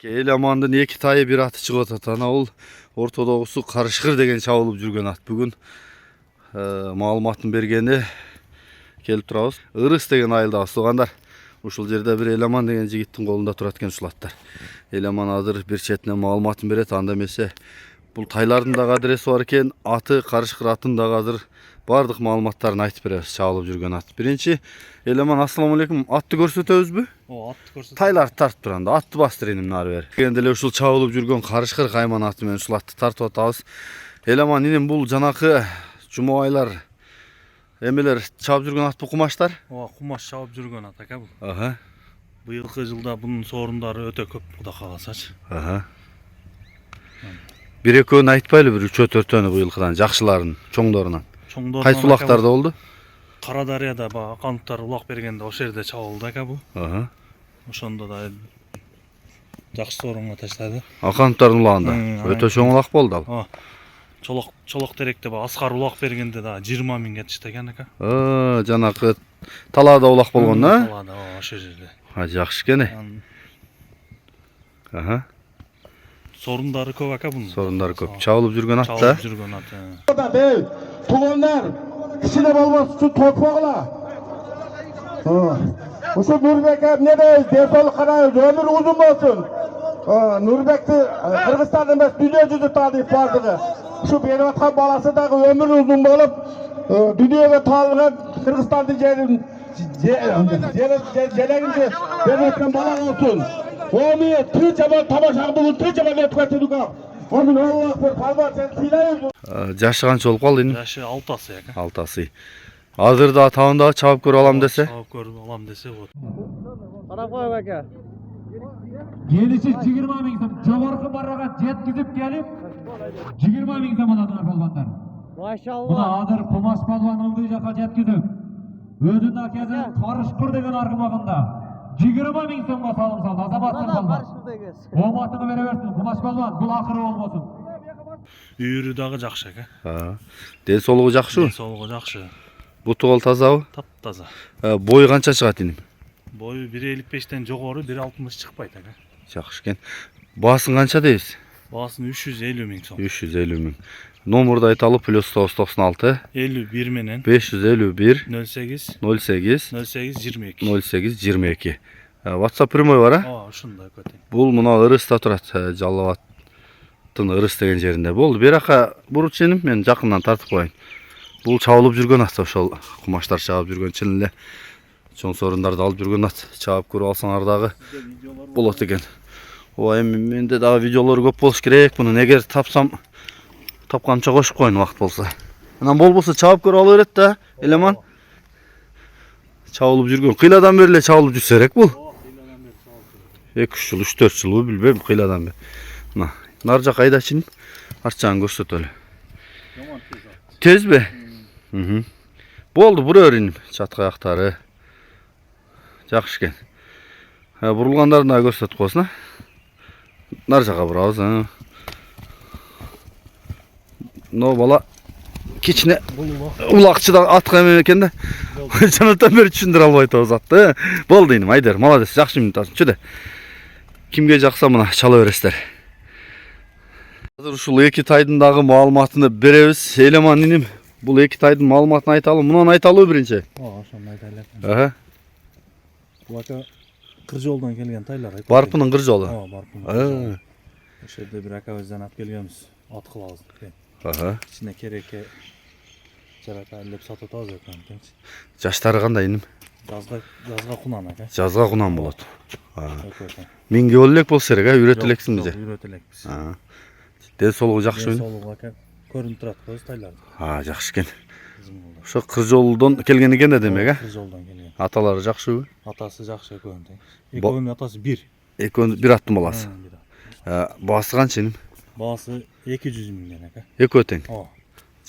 Эламандын эки тайы бир аты чыгып атат. Ана ол ортодогусу Карышкыр деген чабылып жүргөн ат. Бүгүн маалыматын бергени келип турабыз. Ырыс деген айылдагы туугандар. Ушул жерде бир Эламан деген жигиттин колунда турат экен ушул аттар. Эламан азыр бир четинен маалыматын берет. Анда эмесе бул тайлардын дагы адреси бар экен. Аты Карышкыр атын дагы азыр бардык маалыматтарын айтып беребиз. Чабылып жүргөн ат. Биринчи Эламан, ассаламу алейкум. Атты көрсөтөбүзбү? Атты көрсөтөбүз. Тайларды тартып турганда атты бастыр эним нары бери. Келгенде эле ушул чабылып жүргөн Карышкыр кайман аты менен ушул атты тартып атабыз. Эламан иним, бул жанакы жумабайлар эмелер чабып жүргөн атпы, кумаштар? Ооба, кумаш чабып жүргөн ат ака бул. Аха. Быйылкы жылда bunun сорундары өтө көп, Кудай кааласачы. Аха. Бир экөөнү айтпайлы, бир 3-4төнү быйылкыдан, жакшыларын, чоңдорунан. Кайсы улактарда болду? Кара Дарыяда бага акандыктар улак бергенде ошол жерде чабылды ака бул. Аха. Ошондо да жакшы сорунга таштады. Акандыктардын улагында. Өтө чоң улак болду ал. Ооба. Чолок теректе бага Аскар улак бергенде да 20 000 кетишти экен ака. Жанакы талаада улак болгон, а? Талаада, ошол жерде. Жакшы экен. Аха. Сорундары көп ака bunun. Сорундары көп. Чабылып жүргөн ат да. Чабылып жүргөн ат. Тугандар, кичине болбос үчүн топогула. Ушул Нурбек эмне дейбиз? Десол карайбыз, өмүр узун болсун. Нурбекти Кыргызстан эмес, дүйнө жүзү таанып бардыгы. Ушу берип аткан баласы дагы өмүр узун болуп, дүйнөгө таанылган Кыргызстандын жерин желегинде берип аткан бала болсун. Оми тыжабан тамашаны бүгүн тыжабан өтүп кетти. Оми Аллах бир калбар сен сыйлайбыз. Жашы канча болуп калды? Жашы 6 асы ака. 6 асы. Азыр да табында чабып көрүп алам десе? Чабып көрүп алам десе болот. Карап коюп ака. Gelişi 20 000 so'm, jogorqi barraga yetkizib kelib 20 000 so'm oladilar polvonlar. Maşallah. Buni hozir Qumash polvon ildii yoqqa yetkizib, o'zining akasi Qarishqir degan arg'imog'inda 20 000 so'mga solim soldi. Azabatli polvon. Omadini beraversin Qumash polvon, bu oxiri bo'lmasin. Үйүрү дагы жакшы ака. Ден соолугу жакшыбы? Соолугу жакшы. Буту кол тазабы? Таптаза. Бою канча чыгат иним? Бою 1.55тен жогору 1.60 чыкпайт ака. Жакшы экен. Баасын канча дейбиз? Баасын 350 000 сом. 350 000. Номурду айталы, +996 51 менен 551 08 08 08 22. 08 22. WhatsApp прямой бар, а? Ооба, ошондой көтөң. Бул мына Ырыста турат, Жалалабадтын Ырыс деген жеринде. Болду, бир ака буруч эним, мен жакындан тартып коеюн. Бул чабылып жүргөн ат, ошол кумаштар чабып жүргөн, чын эле чоң сорундарды алып жүргөн ат. Чабып көрүп алсаңар дагы болот экен. Ооба, эми менде дагы видеолор көп болуш керек. Муну эгер тапканча кошуп коеюн убакыт болсо. Анан болбосо чабып көрүп ала берет да, Эламан. Чабылып жүргөн, кыйладан бери эле чабылып жүрсө керек бул. 2-3 жыл, 3-4 жылбы билбейм, кыйладан бери. Мына, нар жак айдачын, арт жагын көрсөтөлү. Тезби? Болду, бура берин, чатка аяктары. Жакшы экен. Бурулгандарын да көрсөтүп койсун, а? Нар жака бурабыз, Но бала кичине улакчы да атка эме экен да. Жанатан бери түшүндүрө албай атабыз атты. Болду иним, айдар, молодец, жакшы минут чүдө. Кимге жакса мына чала бересиздер. Азыр ушул эки тайдын дагы маалыматыны беребиз. Эламан иним, бул эки тайдын маалыматын айталы, мунун айталыбы биринчи? Ооба, ошону айтайлы. Аха. Бул ака кыр жолдон келген тайлар айтып. Барпынын кыр жолу. Ооба, барпын. Ошол жерде бир акабыздан алып келгенбиз. Ат кылабыз деп. Аха. Ичине керекке жарата илеп сатып атабыз экен. Жаштары кандай иним? Жазга кунан ака. Жазга кунан болот. Экөө. Минге боло элек болсо керек, үйрөтө элексиңби же? Үйрөтө элекпиз. Ден соолугу жакшыбы? Ден соолугу ака көрүнүп турат көз тайларды. Жакшы экен. Ошо кыр жолдон келген экен да демек, а? Кыр жолдон келген. Аталары жакшыбы? Атасы жакшы экөөнүн тең. Экөөнүн атасы бир. Экөөнү бир аттын баласы. Баасы канча иним? Баасы 200 000 ака. Экөө тең. Ооба.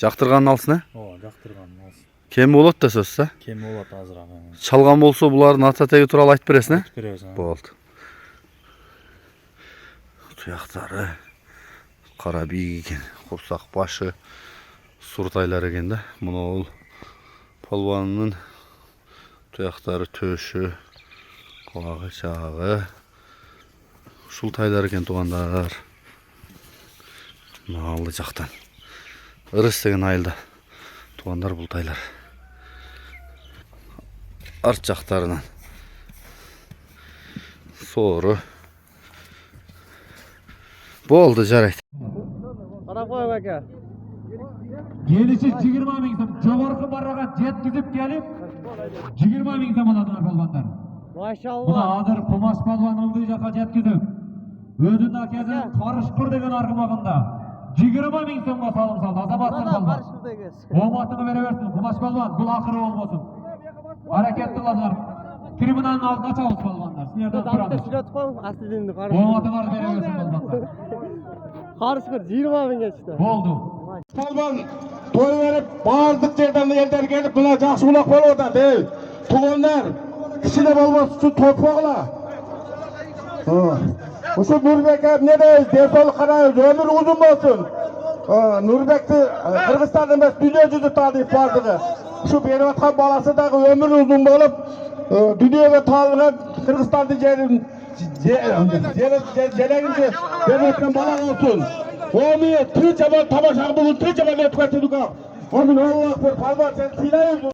Жактырганын алсын, а? Ооба, жактырганын алсын. Кеми болот да сөзсүз, а? Кеми болот азыраак. Чалган болсо булардын ата теги тууралуу айтып бересиң, а? Айтып беребиз. Болду. Туяктары кара бийик экен, курсак башы суртайлар экен да. Мына бул полбонунун туяктары, төшү, кулагы, жагы. Ушул тайлар экен туугандар. Алды жактан. Ырыс деген айылда туугандар бул тайлар. Арт жактарынан соору. Болду, жарайт. Qarab qo'ying aka. Gelişi 20 ming so'm jog'orqi barraga yetkizib kelib 20 ming so'm oladilar polvonlar. Buni Maşallah. hozir Qumash polvon o'ndiy yoqqa yetkizib o'zini akasi Qarishqir degan arg'imog'inda 20 ming so'mga solim soldi. Azabatli polvon. Qarishqirdagi. Omadini beraversin Qumash polvon. Bu oxiri bo'lmasin. Harakatli qilinglar. Tribunalni oldiga chiqamiz polvonlar. Sizlardan Bitta so'ramiz. surat qo'ying, aslida qarishqir. Omadini beraversin polvonlar. Qarishqir 20 mingga chiqdi. Bo'ldi. Polvon to'y berib bardıq yerdan ellar kelib buna yaxshi uloq bo'ladi dey. Tuğanlar kishida bo'lmas uchun to'pmoqlar. O'sha Nurbek aka ne deysiz? Desol qaraymiz, ömür uzun bo'lsin. Nurbekni Qirg'iziston emas, dunyo juda tanib bardығы. Shu berayotgan bolasidagi ömür uzun bo'lib, dunyoga tanilgan Qirg'izistonda jelagini berayotgan bola olsun. Omi tinch amal tomosha bugun tinch amal etib ketdik. Omi Alloh bir palvon sen silaysiz.